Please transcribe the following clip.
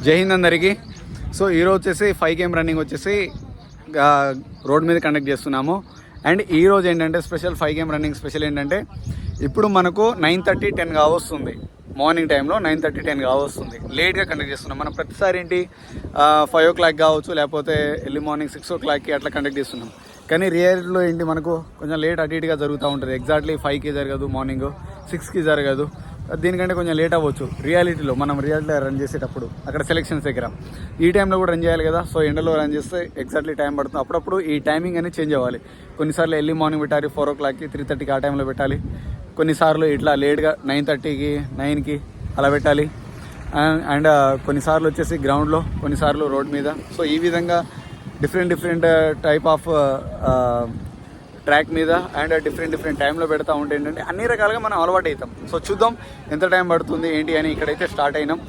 జై హింద్ అందరికీ. సో ఈరోజు వచ్చేసి 5km రన్నింగ్ వచ్చేసి రోడ్ మీద కండక్ట్ చేస్తున్నాము. అండ్ ఈరోజు ఏంటంటే స్పెషల్ 5km రన్నింగ్ స్పెషల్ ఏంటంటే ఇప్పుడు మనకు 9:30, 10 కావస్తుంది. మార్నింగ్ టైంలో 9:30, 10 కావస్తుంది. లేట్గా కండక్ట్ చేస్తున్నాం. మనం ప్రతిసారి ఏంటి 5 o'clock కావచ్చు, లేకపోతే ఎర్లీ మార్నింగ్ 6 o'clockకి అట్లా కండక్ట్ చేస్తున్నాం. కానీ రియాలిటీలో ఏంటి మనకు కొంచెం లేట్ అటు ఇటుగా జరుగుతూ ఉంటుంది. ఎగ్జాక్ట్లీ 5కి జరగదు, మార్నింగ్ 6కి జరగదు, దీనికంటే కొంచెం లేట్ అవ్వచ్చు. రియాలిటీలో రన్ చేసేటప్పుడు అక్కడ సెలెక్షన్స్ దగ్గర ఈ టైంలో కూడా రన్ చేయాలి కదా. సో ఎండలో రన్ చేస్తే ఎగ్జాక్ట్లీ టైం పడుతుంది. అప్పుడప్పుడు ఈ టైమింగ్ అనేది చేంజ్ అవ్వాలి. కొన్నిసార్లు ఎర్లీ మార్నింగ్ పెట్టాలి 4 o'clockకి, 3:30కి ఆ టైంలో పెట్టాలి. కొన్నిసార్లు ఇట్లా లేట్గా 9:30కి, 9కి అలా పెట్టాలి. అండ్ కొన్నిసార్లు వచ్చేసి గ్రౌండ్లో, కొన్నిసార్లు రోడ్ మీద. సో ఈ విధంగా డిఫరెంట్ టైప్ ఆఫ్ ట్రాక్ మీద అండ్ డిఫరెంట్ టైంలో పెడతా ఉంటే ఏంటంటే అన్ని రకాలుగా మనం అలవాటు అవుతాం. సో చూద్దాం ఎంత టైం పడుతుంది ఏంటి అని. ఇక్కడైతే స్టార్ట్ అయినాం.